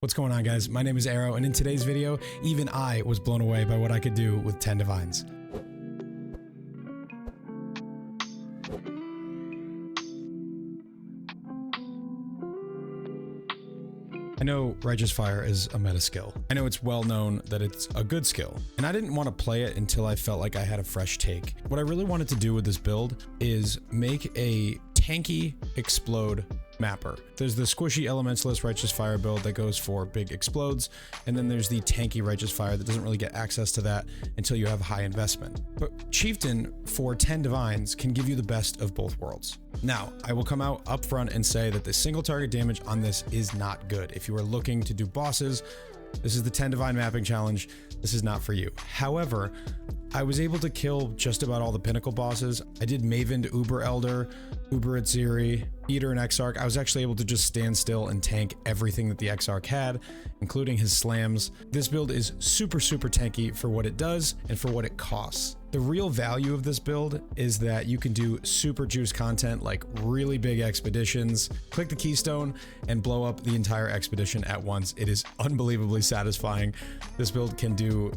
What's going on, guys? My name is Arrow, and in today's video, even I was blown away by what I could do with 10 Divines. I know Righteous Fire is a meta skill. I know it's well known that it's a good skill, and I didn't want to play it until I felt like I had a fresh take. What I really wanted to do with this build is make a tanky explode mapper. There's the squishy elementalist Righteous Fire build that goes for big explodes, and then there's the tanky Righteous Fire that doesn't really get access to that until you have high investment. But Chieftain for 10 Divines can give you the best of both worlds. Now, I will come out up front and say that the single target damage on this is not good. If you are looking to do bosses, this is the 10 Divine mapping challenge. This is not for you. However, I was able to kill just about all the pinnacle bosses. I did Maven to Uber Elder, Uber Itziri, Eater and Exarch. I was actually able to just stand still and tank everything that the Exarch had, including his slams. This build is super tanky for what it does and for what it costs. The real value of this build is that you can do super juice content like really big expeditions, click the keystone and blow up the entire expedition at once. It is unbelievably satisfying. This build can do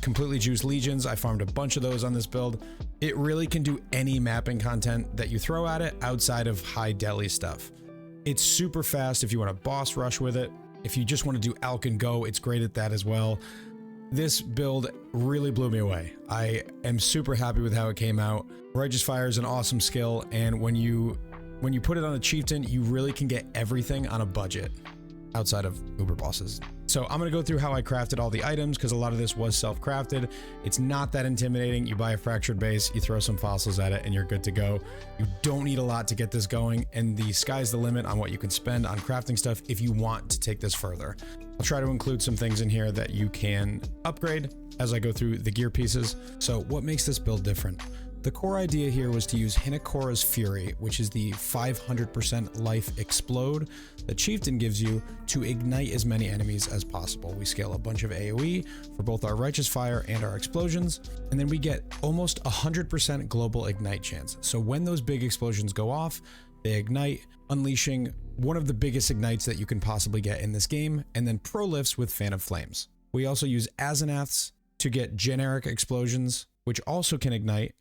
completely juiced legions. I farmed a bunch of those on this build. It really can do any mapping content that you throw at it outside of high deli stuff. It's super fast if you want to boss rush with it. If you just want to do alch and go, it's great at that as well. This build really blew me away. I am super happy with how it came out. Righteous Fire is an awesome skill, and when you put it on a chieftain, you really can get everything on a budget outside of uber bosses. So I'm gonna go through how I crafted all the items because a lot of this was self-crafted. It's not that intimidating. You buy a fractured base, you throw some fossils at it, and you're good to go. You don't need a lot to get this going, and the sky's the limit on what you can spend on crafting stuff if you want to take this further. I'll try to include some things in here that you can upgrade as I go through the gear pieces. So what makes this build different? The core idea here was to use Hinakora's Fury, which is the 500% life explode that Chieftain gives you to ignite as many enemies as possible. We scale a bunch of AoE for both our Righteous Fire and our explosions, and then we get almost 100% global ignite chance. So when those big explosions go off, they ignite, unleashing one of the biggest ignites that you can possibly get in this game, and then pro lifts with Fan of Flames. We also use Asenaths to get generic explosions, which also can ignite,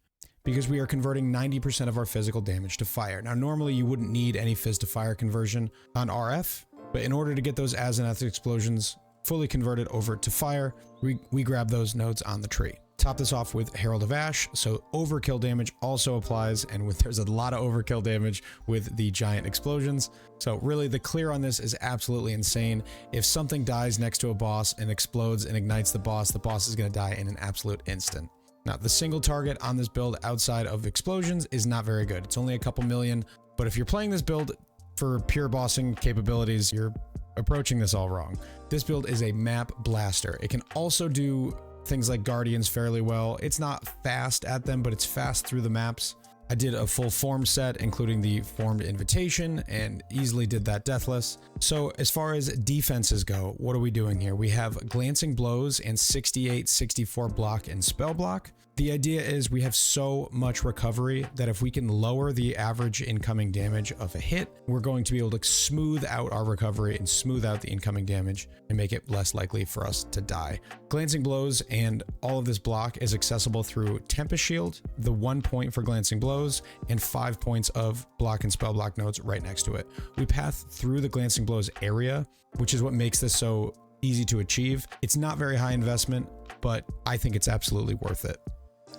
because we are converting 90% of our physical damage to fire. Now, normally you wouldn't need any fizz to fire conversion on RF, but in order to get those Asenath explosions fully converted over to fire, we grab those nodes on the tree. Top this off with Herald of Ash, so overkill damage also applies, and there's a lot of overkill damage with the giant explosions. So really the clear on this is absolutely insane. If something dies next to a boss and explodes and ignites the boss is gonna die in an absolute instant. Now, the single target on this build outside of explosions is not very good. It's only a couple million, but if you're playing this build for pure bossing capabilities, you're approaching this all wrong. This build is a map blaster. It can also do things like Guardians fairly well. It's not fast at them, but it's fast through the maps. I did a full form set, including the formed invitation, and easily did that deathless. So as far as defenses go, what are we doing here? We have glancing blows and 68, 64 block and spell block. The idea is we have so much recovery that if we can lower the average incoming damage of a hit, we're going to be able to smooth out our recovery and smooth out the incoming damage and make it less likely for us to die. Glancing blows and all of this block is accessible through Tempest Shield, the 1 point for glancing blows, and 5 points of block and spell block nodes right next to it. We path through the glancing blows area, which is what makes this so easy to achieve. It's not very high investment, but I think it's absolutely worth it.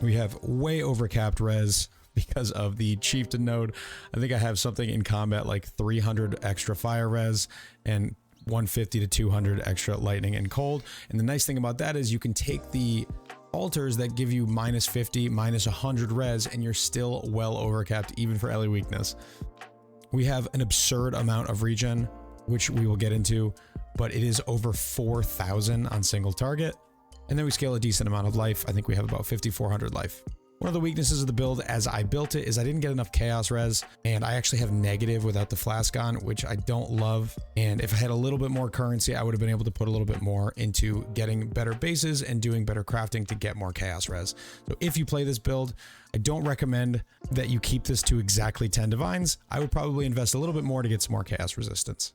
We have way overcapped res because of the Chieftain node. I think I have something in combat like 300 extra fire res and 150 to 200 extra lightning and cold. And the nice thing about that is you can take the altars that give you minus 50, minus 100 res, and you're still well overcapped even for LE weakness. We have an absurd amount of regen, which we will get into, but it is over 4,000 on single target. And then we scale a decent amount of life. I think we have about 5,400 life. One of the weaknesses of the build as I built it is I didn't get enough chaos res, and I actually have negative without the flask on, which I don't love. And if I had a little bit more currency, I would have been able to put a little bit more into getting better bases and doing better crafting to get more chaos res. So if you play this build, I don't recommend that you keep this to exactly 10 divines. I would probably invest a little bit more to get some more chaos resistance.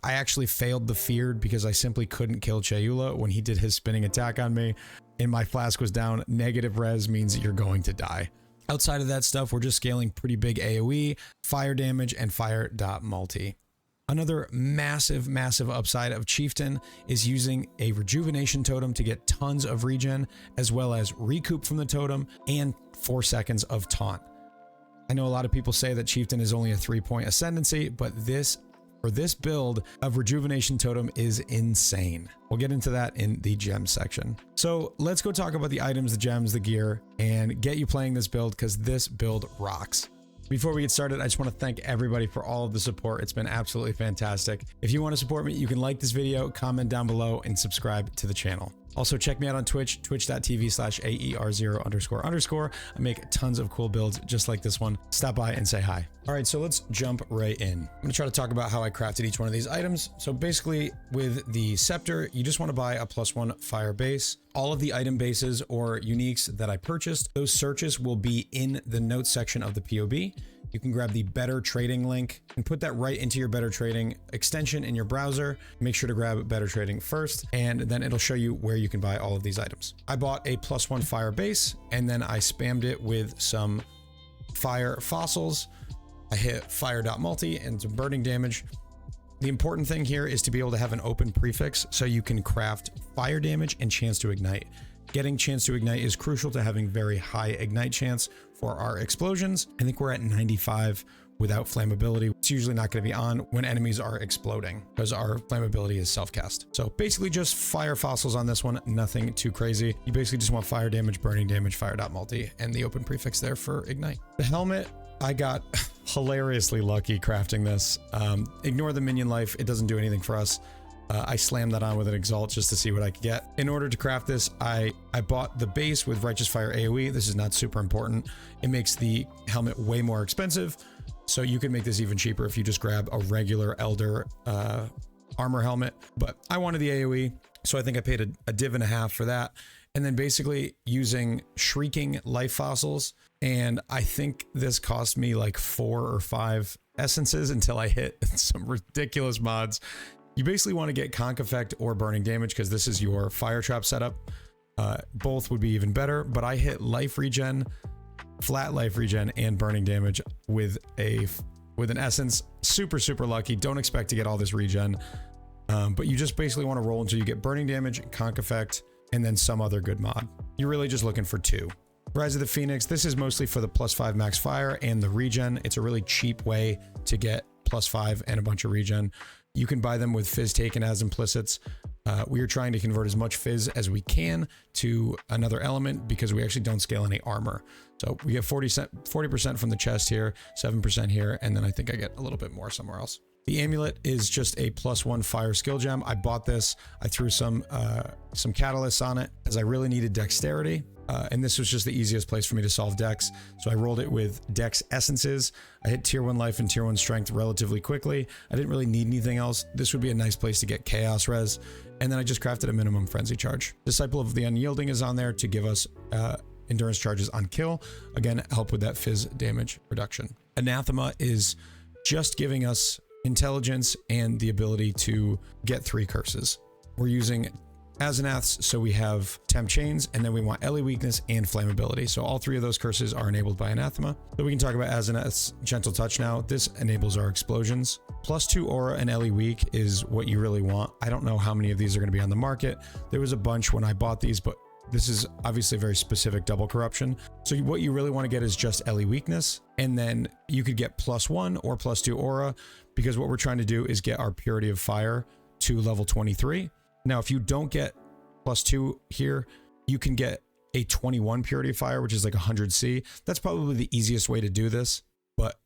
I actually failed the feared because I simply couldn't kill Chayula when he did his spinning attack on me, and my flask was down. Negative res means you're going to die. Outside of that stuff, we're just scaling pretty big AoE, fire damage, and fire.multi. Another massive, massive upside of Chieftain is using a rejuvenation totem to get tons of regen, as well as recoup from the totem and 4 seconds of taunt. I know a lot of people say that Chieftain is only a 3-point ascendancy, but this build of rejuvenation totem is insane. We'll get into that in the gems section. So let's go talk about the items, the gems, the gear, and get you playing this build, because this build rocks. Before we get started, I just want to thank everybody for all of the support. It's been absolutely fantastic. If you want to support me, you can like this video, comment down below, and subscribe to the channel. Also, check me out on Twitch, twitch.tv/AER0__. I make tons of cool builds just like this one. Stop by and say hi. All right, so let's jump right in. I'm gonna try to talk about how I crafted each one of these items. So basically, with the scepter, you just want to buy a +1 fire base. All of the item bases or uniques that I purchased, those searches will be in the notes section of the POB. You can grab the Better Trading link and put that right into your Better Trading extension in your browser. Make sure to grab Better Trading first, and then it'll show you where you can buy all of these items. I bought a +1 fire base, and then I spammed it with some fire fossils. I hit fire.multi and some burning damage. The important thing here is to be able to have an open prefix so you can craft fire damage and chance to ignite. Getting chance to ignite is crucial to having very high ignite chance for our explosions. I think we're at 95 without flammability. It's usually not going to be on when enemies are exploding because our flammability is self-cast. So basically just fire fossils on this one, nothing too crazy. You basically just want fire damage, burning damage, fire.multi, and the open prefix there for ignite. The helmet, I got hilariously lucky crafting this. Ignore the minion life, it doesn't do anything for us. I slammed that on with an exalt just to see what I could get. In order to craft this, I bought the base with Righteous Fire AoE. This is not super important. It makes the helmet way more expensive. So you can make this even cheaper if you just grab a regular Elder armor helmet. But I wanted the AoE, so I think I paid a div and a half for that. And then basically using Shrieking Life Fossils. And I think this cost me like 4 or 5 essences until I hit some ridiculous mods. You basically want to get Conk Effect or Burning Damage because this is your fire trap setup. Both would be even better, but I hit life regen, flat life regen, and burning damage with an essence. Super, super lucky. Don't expect to get all this regen, but you just basically want to roll until you get burning damage, Conk Effect, and then some other good mod. You're really just looking for 2. Rise of the Phoenix, this is mostly for the +5 max fire and the regen. It's a really cheap way to get +5 and a bunch of regen. You can buy them with Fizz taken as implicits. We are trying to convert as much Fizz as we can to another element because we actually don't scale any armor. So we get 40% from the chest here, 7% here, and then I think I get a little bit more somewhere else. The amulet is just a +1 fire skill gem. I bought this. I threw some catalysts on it as I really needed dexterity. And this was just the easiest place for me to solve dex. So I rolled it with dex essences. I hit tier 1 life and tier 1 strength relatively quickly. I didn't really need anything else. This would be a nice place to get chaos res. And then I just crafted a minimum frenzy charge. Disciple of the Unyielding is on there to give us endurance charges on kill. Again, help with that fizz damage reduction. Anathema is just giving us intelligence and the ability to get 3 curses. We're using Asenaths, so we have temp chains, and then we want Ellie weakness and flammability. So all 3 of those curses are enabled by Anathema. So we can talk about Asenath's gentle touch now. This enables our explosions. +2 aura and Ellie weak is what you really want. I don't know how many of these are going to be on the market. There was a bunch when I bought these, but this is obviously a very specific double corruption. So what you really want to get is just Ellie weakness, and then you could get +1 or +2 aura, because what we're trying to do is get our purity of fire to level 23. Now, if you don't get +2 here, you can get a 21 purity of fire, which is like 100 C. That's probably the easiest way to do this, but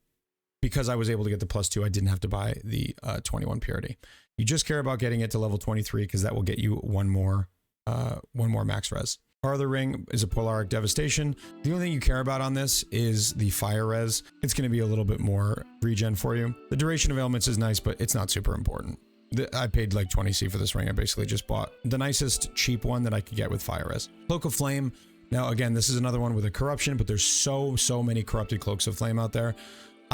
because I was able to get the +2, I didn't have to buy the 21 purity. You just care about getting it to level 23 because that will get you one more max res. Our other ring is a Polaric Devastation. The only thing you care about on this is the fire res. It's going to be a little bit more regen for you. The duration of ailments is nice, but it's not super important. I paid like 20 C for this ring. I basically just bought the nicest cheap one that I could get with fire res. Cloak of Flame. Now, again, this is another one with a corruption, but there's so many corrupted Cloaks of Flame out there.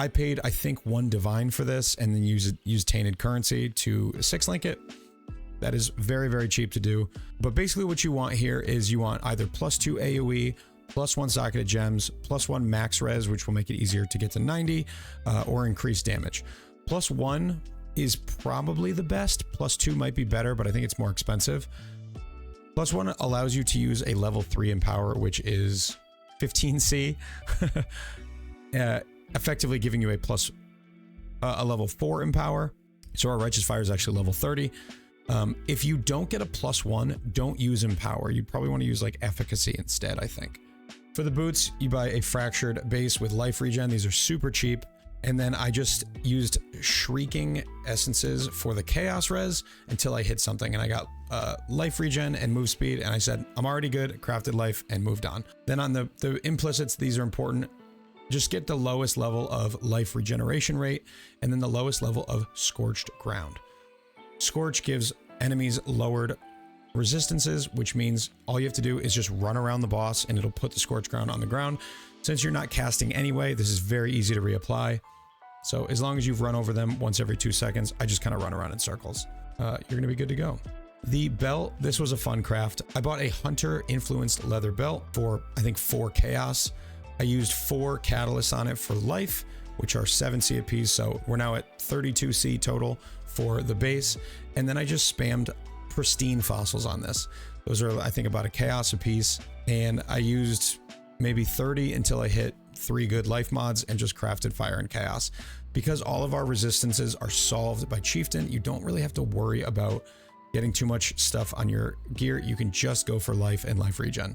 I paid, I think, 1 divine for this and then use tainted currency to 6-link it. That is very, very cheap to do. But basically what you want here is you want either +2 AoE, +1 socketed gems, +1 max res, which will make it easier to get to 90, or increase damage. +1 is probably the best. +2 might be better, but I think it's more expensive. +1 allows you to use a level 3 Empower, which is 15C, effectively giving you a level 4 Empower. So our Righteous Fire is actually level 30. If you don't get a +1, don't use Empower. You probably want to use like Efficacy instead, I think. For the boots, you buy a Fractured base with life regen. These are super cheap. And then I just used Shrieking Essences for the Chaos res until I hit something, and I got life regen and move speed, and I said, I'm already good, crafted life, and moved on. Then on the implicits, these are important. Just get the lowest level of life regeneration rate, and then the lowest level of Scorched Ground. Scorch gives enemies lowered resistances, which means all you have to do is just run around the boss and it'll put the Scorched Ground on the ground. Since you're not casting anyway, this is very easy to reapply. So as long as you've run over them once every 2 seconds, I just kind of run around in circles. You're going to be good to go. The belt, this was a fun craft. I bought a Hunter influenced leather belt for, I think, 4 chaos. I used 4 catalysts on it for life, which are 7C apiece. So we're now at 32C total for the base. And then I just spammed pristine fossils on this. Those are, I think, about a chaos apiece. And I used maybe 30 until I hit 3 good life mods and just crafted fire and chaos. Because all of our resistances are solved by Chieftain, you don't really have to worry about getting too much stuff on your gear. You can just go for life and life regen.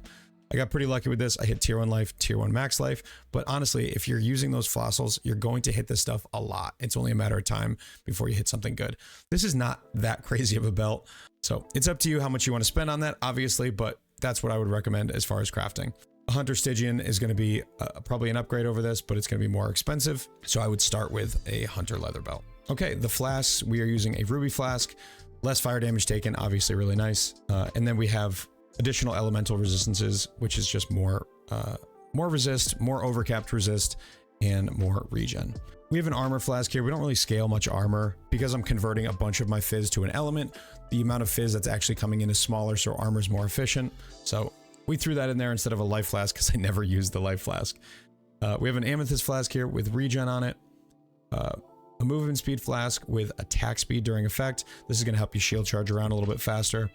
I got pretty lucky with this. I hit tier 1 life, tier 1 max life, but honestly, if you're using those fossils, you're going to hit this stuff a lot. It's only a matter of time before you hit something good. This is not that crazy of a belt, so it's up to you how much you want to spend on that, obviously, but that's what I would recommend as far as crafting. A Hunter Stygian is going to be probably an upgrade over this, but it's going to be more expensive, so I would start with a Hunter leather belt. Okay, the flasks, we are using a ruby flask, less fire damage taken, obviously really nice, and then we have additional elemental resistances, which is just more resist, more overcapped resist, and more regen. We have an armor flask here. We don't really scale much armor because I'm converting a bunch of my fizz to an element. The amount of fizz that's actually coming in is smaller, so armor is more efficient. So we threw that in there instead of a life flask because I never used the life flask. We have an amethyst flask here with regen on it. A movement speed flask with attack speed during effect. This is going to help you shield charge around a little bit faster.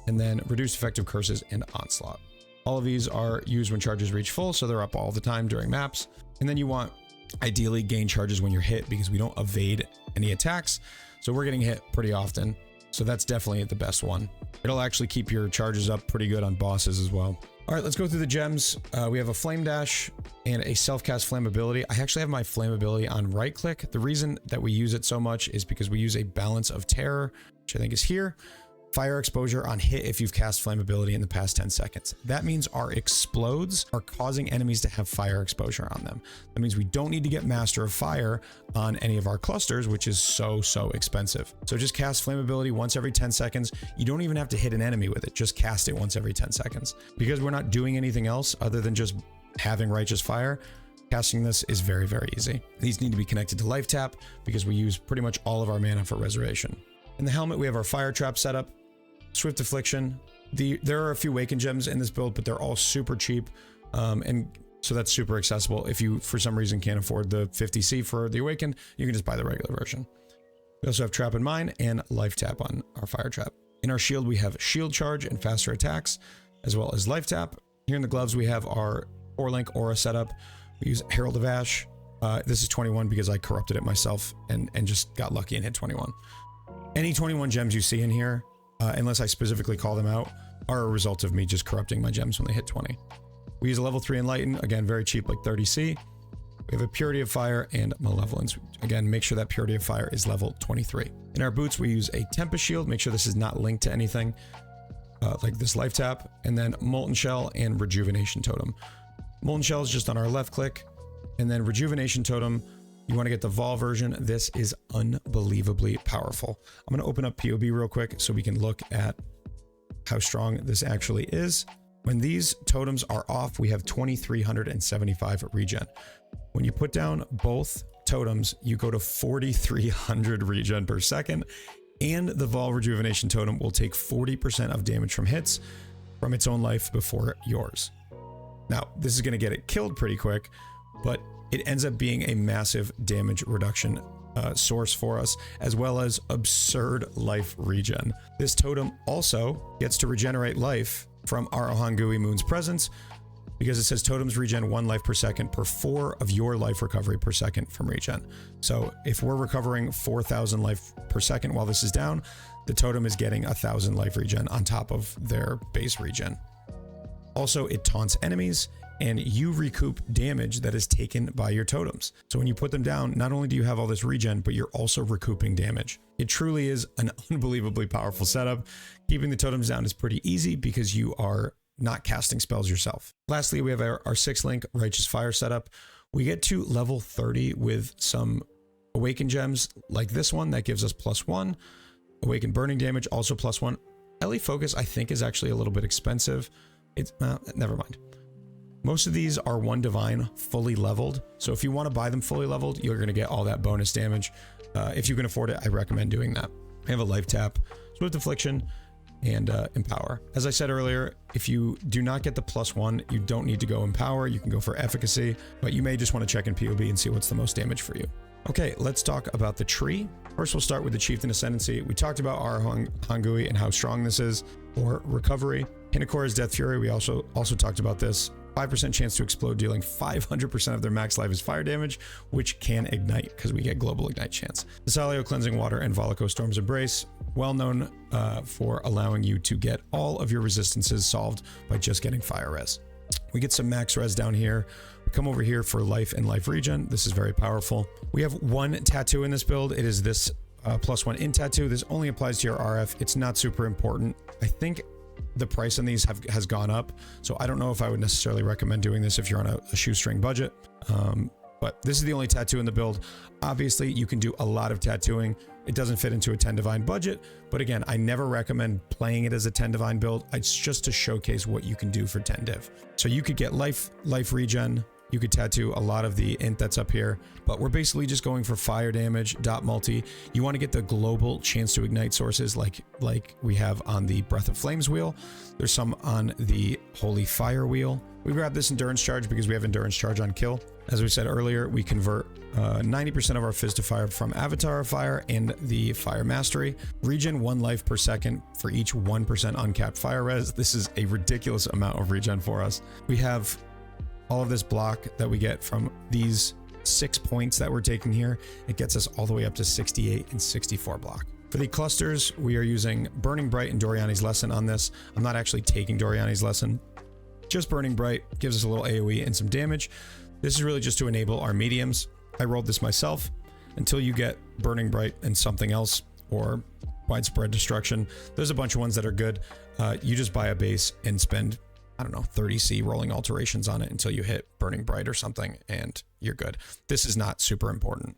And then reduced effective curses and onslaught. All of these are used when charges reach full, so they're up all the time during maps. And then you want ideally gain charges when you're hit because we don't evade any attacks. So we're getting hit pretty often. So that's definitely the best one. It'll actually keep your charges up pretty good on bosses as well. All right, let's go through the gems. We have a flame dash and a self-cast flammability. I actually have my flammability on right click. The reason that we use it so much is because we use a balance of terror, which I think is here. Fire exposure on hit if you've cast flammability in the past 10 seconds. That means our explodes are causing enemies to have fire exposure on them. That means we don't need to get Master of Fire on any of our clusters, which is so expensive. So just cast flammability once every 10 seconds. You don't even have to hit an enemy with it. Just cast it once every 10 seconds. Because we're not doing anything else other than just having Righteous Fire, casting this is very easy. These need to be connected to life tap because we use pretty much all of our mana for resurrection. In the helmet, we have our fire trap setup. Swift Affliction. There are a few Waken gems in this build, but they're all super cheap. And so that's super accessible. If you, for some reason, can't afford the 50C for the Awaken, you can just buy the regular version. We also have Trap in Mine and Life Tap on our Fire Trap. In our shield, we have Shield Charge and faster attacks, as well as Life Tap. Here in the gloves, we have our 4-link Aura setup. We use Herald of Ash. This is 21 because I corrupted it myself and just got lucky and hit 21. Any 21 gems you see in here, unless I specifically call them out, are a result of me just corrupting my gems when they hit 20. We use a level 3 Enlighten, again, very cheap, like 30C. We have a Purity of Fire and Malevolence. Again, make sure that Purity of Fire is level 23. In our boots, we use a Tempest Shield. Make sure this is not linked to anything, like this Life Tap, and then Molten Shell and Rejuvenation Totem. Molten Shell is just on our left click, and then Rejuvenation Totem, you want to get the Vol version. This is unbelievably powerful. I'm going to open up PoB real quick so we can look at how strong this actually is. When these totems are off, we have 2,375 regen. When you put down both totems, you go to 4,300 regen per second, and the Vol Rejuvenation totem will take 40% of damage from hits from its own life before yours. Now, this is going to get it killed pretty quick, but it ends up being a massive damage reduction source for us, as well as absurd life regen. This totem also gets to regenerate life from Arohangui Moon's presence, because it says totems regen 1 life per second per 4 of your life recovery per second from regen. So if we're recovering 4,000 life per second while this is down, the totem is getting 1,000 life regen on top of their base regen. Also, it taunts enemies, and you recoup damage that is taken by your totems. So when you put them down, not only do you have all this regen, but you're also recouping damage. It truly is an unbelievably powerful setup. Keeping the totems down is pretty easy because you are not casting spells yourself. Lastly, we have our 6-link Righteous Fire setup. We get to level 30 with some Awakened Gems like this one that gives us +1. Awakened Burning Damage, also +1. Ellie Focus, I think, is actually a little bit expensive. It's, never mind. Most of these are 1 Divine fully leveled. So if you want to buy them fully leveled, you're going to get all that bonus damage. If you can afford it, I recommend doing that. I have a Life Tap, Swift Affliction, and Empower. As I said earlier, if you do not get the +1, you don't need to go Empower. You can go for Efficacy, but you may just want to check in PoB and see what's the most damage for you. Okay, let's talk about the tree. First, we'll start with the Chieftain Ascendancy. We talked about our Hangui and how strong this is for recovery. Hinakora's Death Fury, we also talked about this. 5% chance to explode, dealing 500% of their max life is fire damage, which can ignite because we get global ignite chance. Thessalio Cleansing Water and Volico Storm's Embrace, well known for allowing you to get all of your resistances solved by just getting fire res. We get some max res down here. We come over here for life and life regen. This is very powerful. We have 1 tattoo in this build. It is this +1 in tattoo. This only applies to your RF. It's not super important. I think the price on these has gone up, so I don't know if I would necessarily recommend doing this if you're on a shoestring budget. But this is the only tattoo in the build. Obviously, you can do a lot of tattooing. It doesn't fit into a 10 Divine budget, but again, I never recommend playing it as a 10 Divine build. It's just to showcase what you can do for 10 Div. So you could get life regen. You could tattoo a lot of the int that's up here, but we're basically just going for fire damage, dot multi. You want to get the global chance to ignite sources like we have on the Breath of Flames wheel. There's some on the Holy Fire wheel. We grab this endurance charge because we have endurance charge on kill. As we said earlier, we convert 90% of our Fizz to Fire from Avatar of Fire and the Fire Mastery. Regen 1 life per second for each 1% uncapped fire res. This is a ridiculous amount of regen for us. We have all of this block that we get from these 6 points that we're taking here. It gets us all the way up to 68 and 64 block. For the clusters, we are using Burning Bright and Doriani's Lesson on this. I'm not actually taking Doriani's Lesson. Just Burning Bright gives us a little AoE and some damage. This is really just to enable our mediums. I rolled this myself. Until you get Burning Bright and something else, or Widespread Destruction, there's a bunch of ones that are good. You just buy a base and spend, I don't know, 30C rolling alterations on it until you hit Burning Bright or something, and you're good. This is not super important.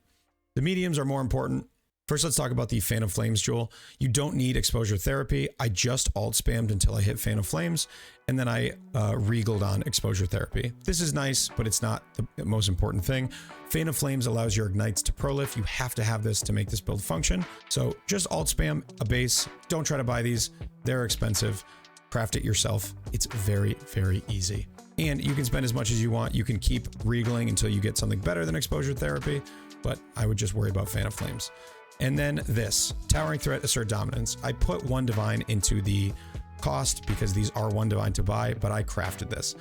The mediums are more important. First, let's talk about the Fan of Flames jewel. You don't need exposure therapy. I just alt spammed until I hit Fan of Flames, and then I regaled on exposure therapy. This is nice, but it's not the most important thing. Fan of Flames allows your ignites to prolif. You have to have this to make this build function. So just alt spam a base. Don't try to buy these. They're expensive. Craft it yourself. It's very, very easy. And you can spend as much as you want. You can keep regaling until you get something better than exposure therapy, but I would just worry about Fan of Flames. And then this, Towering Threat, Assert Dominance. I put 1 Divine into the cost because these are 1 Divine to buy, but I crafted this.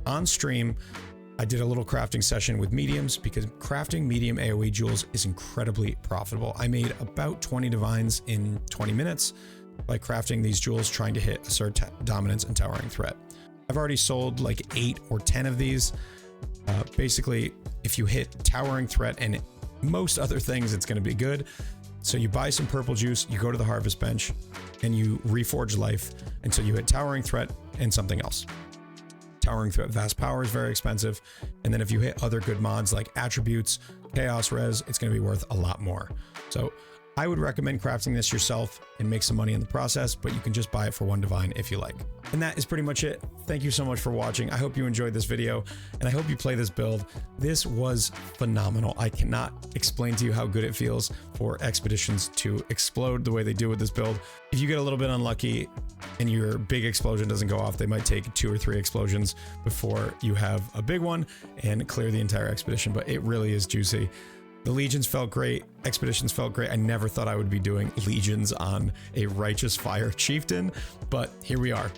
On stream, I did a little crafting session with mediums because crafting medium AoE jewels is incredibly profitable. I made about 20 Divines in 20 minutes by crafting these jewels, trying to hit Assert Dominance and Towering Threat. I've already sold like 8 or 10 of these. Basically, if you hit Towering Threat and most other things, it's going to be good. So you buy some purple juice, you go to the harvest bench, and you reforge life until you hit Towering Threat and something else. Towering Threat Vast Power is very expensive. And then if you hit other good mods like Attributes, Chaos Res, it's going to be worth a lot more. So I would recommend crafting this yourself and make some money in the process, but you can just buy it for 1 divine if you like. And that is pretty much it. Thank you so much for watching. I hope you enjoyed this video, and I hope you play this build. This was phenomenal. I cannot explain to you how good it feels for expeditions to explode the way they do with this build. If you get a little bit unlucky and your big explosion doesn't go off, they might take 2 or 3 explosions before you have a big one and clear the entire expedition, but it really is juicy. The legions felt great, expeditions felt great. I never thought I would be doing legions on a righteous fire chieftain, but here we are.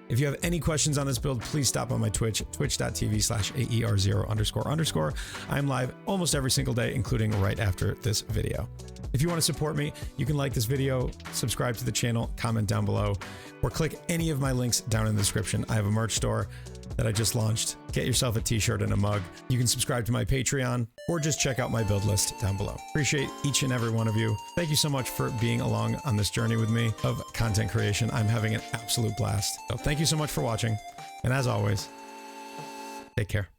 If you have any questions on this build, please stop on my Twitch, twitch.tv/AER0___. I'm live almost every single day, including right after this video. If you want to support me, you can like this video, subscribe to the channel, comment down below, or click any of my links down in the description. I have a merch store that I just launched. Get yourself a t-shirt and a mug. You can subscribe to my Patreon or just check out my build list down below. Appreciate each and every one of you. Thank you so much for being along on this journey with me of content creation. I'm having an absolute blast. So thank you so much for watching. And as always, take care.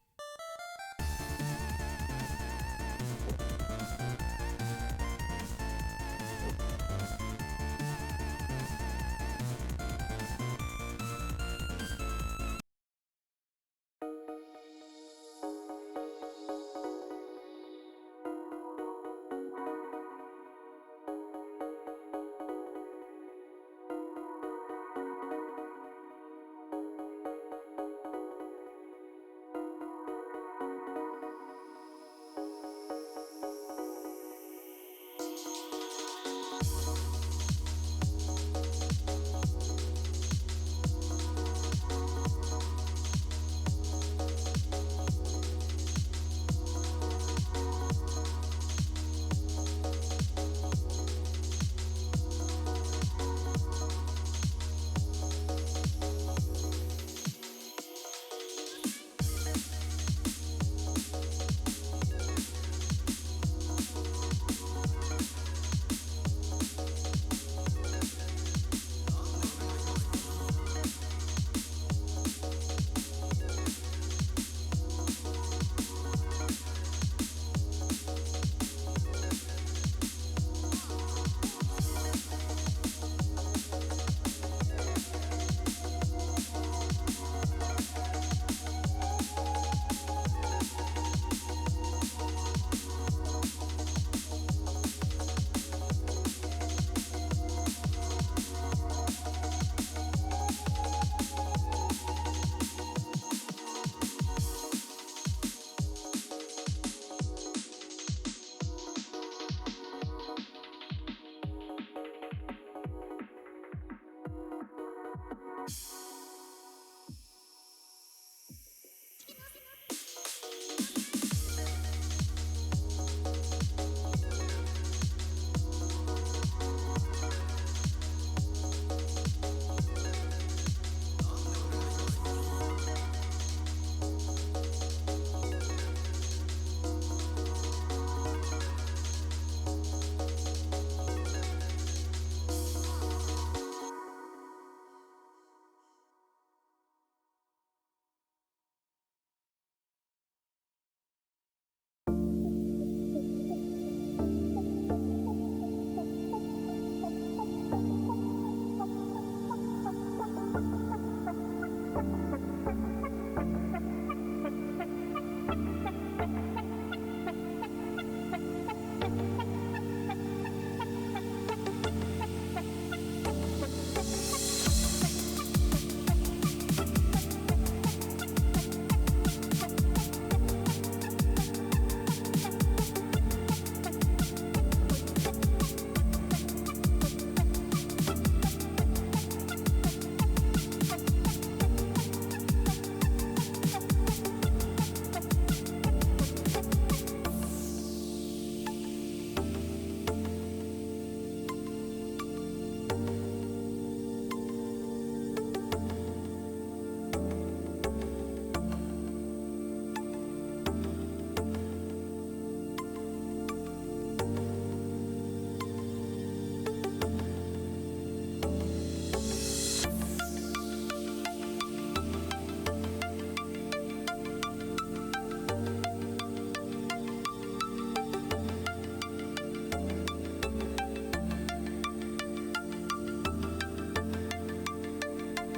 You